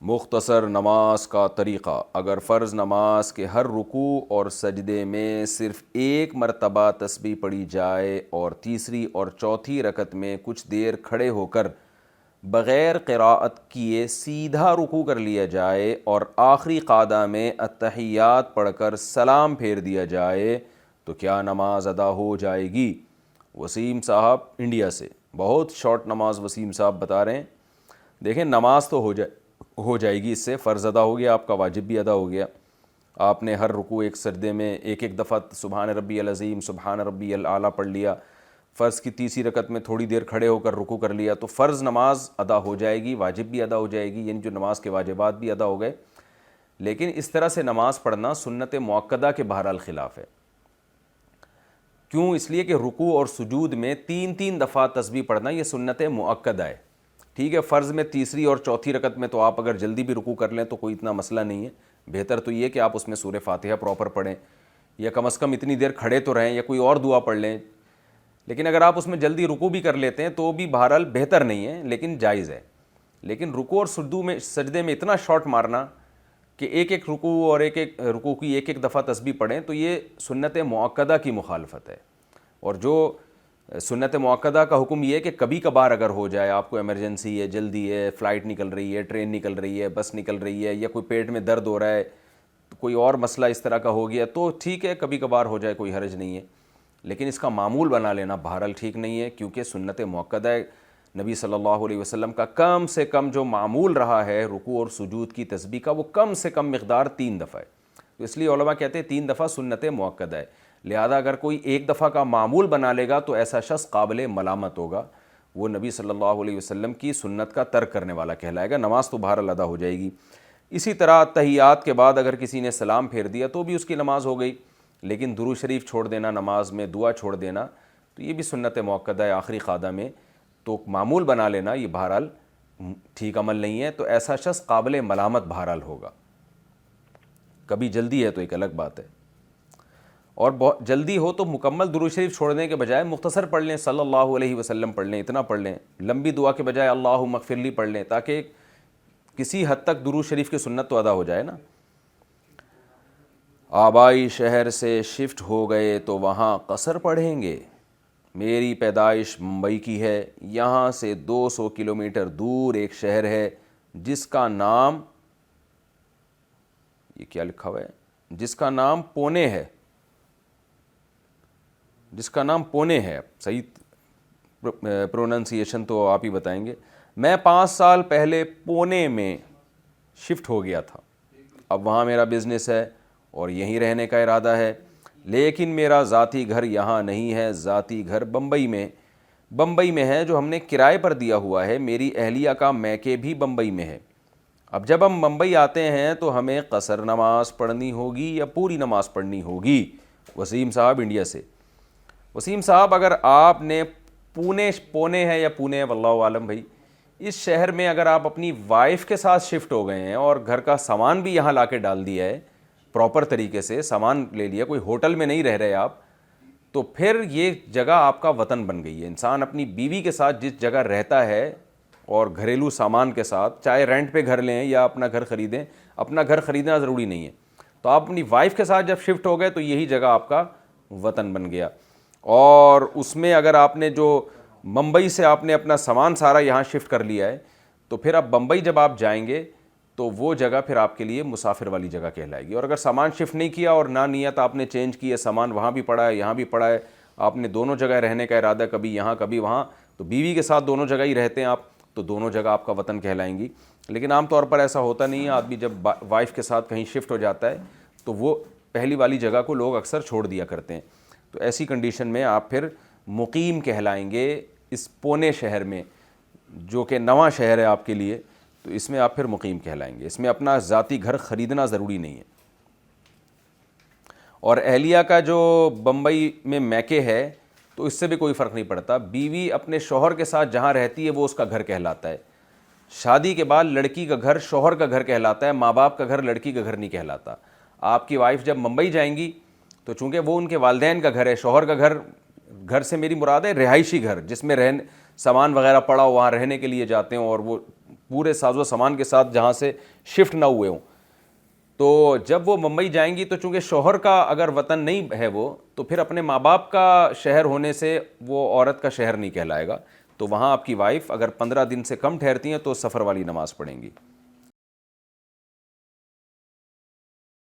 مختصر نماز کا طریقہ۔ اگر فرض نماز کے ہر رکوع اور سجدے میں صرف ایک مرتبہ تسبیح پڑھی جائے اور تیسری اور چوتھی رکعت میں کچھ دیر کھڑے ہو کر بغیر قراءت کیے سیدھا رکوع کر لیا جائے اور آخری قعدہ میں التحیات پڑھ کر سلام پھیر دیا جائے تو کیا نماز ادا ہو جائے گی؟ وسیم صاحب انڈیا سے، بہت شارٹ نماز وسیم صاحب بتا رہے ہیں۔ دیکھیں نماز تو ہو جائے گی، اس سے فرض ادا ہو گیا، آپ کا واجب بھی ادا ہو گیا۔ آپ نے ہر رکوع ایک سجدے میں ایک دفعہ سبحان ربی العظیم سبحان ربی الاعلیٰ پڑھ لیا، فرض کی تیسری رکعت میں تھوڑی دیر کھڑے ہو کر رکوع کر لیا، تو فرض نماز ادا ہو جائے گی، واجب بھی ادا ہو جائے گی، یعنی جو نماز کے واجبات بھی ادا ہو گئے۔ لیکن اس طرح سے نماز پڑھنا سنت مؤکدہ کے بہرحال خلاف ہے۔ کیوں؟ اس لیے کہ رکوع اور سجود میں تین دفعہ تسبیح پڑھنا یہ سنت مؤکدہ ہے۔ ٹھیک ہے، فرض میں تیسری اور چوتھی رکعت میں تو آپ اگر جلدی بھی رکوع کر لیں تو کوئی اتنا مسئلہ نہیں ہے، بہتر تو یہ کہ آپ اس میں سورہ فاتحہ پراپر پڑھیں، یا کم از کم اتنی دیر کھڑے تو رہیں، یا کوئی اور دعا پڑھ لیں۔ لیکن اگر آپ اس میں جلدی رکوع بھی کر لیتے ہیں تو بھی بہرحال بہتر نہیں ہے، لیکن جائز ہے۔ لیکن رکوع اور سجدے میں اتنا شارٹ مارنا کہ ایک رکوع اور ایک رکوع کی ایک دفعہ تسبیح پڑھیں تو یہ سنت مؤکدہ کی مخالفت ہے۔ اور جو سنت مؤکدہ کا حکم یہ ہے کہ کبھی کبھار اگر ہو جائے، آپ کو ایمرجنسی ہے، جلدی ہے، فلائٹ نکل رہی ہے، ٹرین نکل رہی ہے، بس نکل رہی ہے، یا کوئی پیٹ میں درد ہو رہا ہے، کوئی اور مسئلہ اس طرح کا ہو گیا تو ٹھیک ہے، کبھی کبھار ہو جائے، کوئی حرج نہیں ہے۔ لیکن اس کا معمول بنا لینا بہرحال ٹھیک نہیں ہے، کیونکہ سنت مؤکدہ ہے۔ نبی صلی اللہ علیہ وسلم کا کم سے کم جو معمول رہا ہے رکوع اور سجود کی تسبیح کا، وہ کم سے کم مقدار 3 دفعہ ہے۔ تو اس لیے علماء کہتے ہیں 3 دفعہ سنت مؤکدہ ہے، لہذا اگر کوئی ایک دفعہ کا معمول بنا لے گا تو ایسا شخص قابل ملامت ہوگا، وہ نبی صلی اللہ علیہ وسلم کی سنت کا ترک کرنے والا کہلائے گا۔ نماز تو بہرحال ادا ہو جائے گی۔ اسی طرح تحیات کے بعد اگر کسی نے سلام پھیر دیا تو بھی اس کی نماز ہو گئی، لیکن درود شریف چھوڑ دینا، نماز میں دعا چھوڑ دینا، تو یہ بھی سنت مؤکدہ ہے آخری قعدہ میں، تو معمول بنا لینا یہ بہرحال ٹھیک عمل نہیں ہے، تو ایسا شخص قابل ملامت بہرحال ہوگا۔ کبھی جلدی ہے تو ایک الگ بات ہے، اور بہت جلدی ہو تو مکمل درود شریف چھوڑنے کے بجائے مختصر پڑھ لیں، صلی اللہ علیہ وسلم پڑھ لیں، اتنا پڑھ لیں، لمبی دعا کے بجائے اللہم اغفر لی پڑھ لیں، تاکہ کسی حد تک درود شریف کی سنت تو ادا ہو جائے نا۔ آبائی شہر سے شفٹ ہو گئے تو وہاں قصر پڑھیں گے؟ میری پیدائش ممبئی کی ہے، یہاں سے 200 کلومیٹر دور ایک شہر ہے جس کا نام، یہ کیا لکھا ہوا ہے، جس کا نام پونے ہے، جس کا نام پونے ہے، صحیح پروننسیشن تو آپ ہی بتائیں گے۔ میں 5 سال پہلے پونے میں شفٹ ہو گیا تھا، اب وہاں میرا بزنس ہے اور یہیں رہنے کا ارادہ ہے، لیکن میرا ذاتی گھر یہاں نہیں ہے، ذاتی گھر بمبئی میں ہے جو ہم نے کرائے پر دیا ہوا ہے۔ میری اہلیہ کا میکے بھی بمبئی میں ہے۔ اب جب ہم بمبئی آتے ہیں تو ہمیں قصر نماز پڑھنی ہوگی یا پوری نماز پڑھنی ہوگی؟ وسیم صاحب انڈیا سے۔ وسیم صاحب اگر آپ نے پونے ہے یا پونے ہے واللہ عالم بھائی، اس شہر میں اگر آپ اپنی وائف کے ساتھ شفٹ ہو گئے ہیں اور گھر کا سامان بھی یہاں لا کے ڈال دیا ہے، پراپر طریقے سے سامان لے لیا، کوئی ہوٹل میں نہیں رہ رہے آپ، تو پھر یہ جگہ آپ کا وطن بن گئی ہے۔ انسان اپنی بیوی کے ساتھ جس جگہ رہتا ہے اور گھریلو سامان کے ساتھ، چاہے رینٹ پہ گھر لیں یا اپنا گھر خریدیں، اپنا گھر خریدنا ضروری نہیں ہے، تو آپ اپنی وائف کے ساتھ جب شفٹ ہو گئے تو یہی جگہ آپ کا وطن بن گیا۔ اور اس میں اگر آپ نے جو ممبئی سے آپ نے اپنا سامان سارا یہاں شفٹ کر لیا ہے، تو پھر اب بمبئی جب آپ جائیں گے تو وہ جگہ پھر آپ کے لیے مسافر والی جگہ کہلائے گی۔ اور اگر سامان شفٹ نہیں کیا اور نہ نیت آپ نے چینج کی ہے، سامان وہاں بھی پڑا ہے یہاں بھی پڑا ہے، آپ نے دونوں جگہ رہنے کا ارادہ، کبھی یہاں کبھی وہاں، تو بیوی کے ساتھ دونوں جگہ ہی رہتے ہیں آپ، تو دونوں جگہ آپ کا وطن کہلائیں گی۔ لیکن عام طور پر ایسا ہوتا نہیں ہے، آدمی جب وائف کے ساتھ کہیں شفٹ ہو جاتا ہے تو وہ پہلی والی جگہ کو لوگ اکثر چھوڑ دیا کرتے ہیں، تو ایسی کنڈیشن میں آپ پھر مقیم کہلائیں گے اس پونے شہر میں، جو کہ نواں شہر ہے آپ کے لیے، تو اس میں آپ پھر مقیم کہلائیں گے۔ اس میں اپنا ذاتی گھر خریدنا ضروری نہیں ہے۔ اور اہلیہ کا جو بمبئی میں میکے ہے تو اس سے بھی کوئی فرق نہیں پڑتا، بیوی اپنے شوہر کے ساتھ جہاں رہتی ہے وہ اس کا گھر کہلاتا ہے۔ شادی کے بعد لڑکی کا گھر شوہر کا گھر کہلاتا ہے، ماں باپ کا گھر لڑکی کا گھر نہیں کہلاتا۔ آپ کی وائف جب ممبئی جائیں گی تو چونکہ وہ ان کے والدین کا گھر ہے، شوہر کا گھر سے میری مراد ہے رہائشی گھر، جس میں سامان وغیرہ پڑا ہو، وہاں رہنے کے لیے جاتے ہوں اور وہ پورے ساز و سامان کے ساتھ جہاں سے شفٹ نہ ہوئے ہوں. تو جب وہ ممبئی جائیں گی تو چونکہ شوہر کا اگر وطن نہیں ہے وہ, تو پھر اپنے ماں باپ کا شہر ہونے سے وہ عورت کا شہر نہیں کہلائے گا. تو وہاں آپ کی وائف اگر 15 دن سے کم ٹھہرتی ہیں تو سفر والی نماز پڑھیں گی.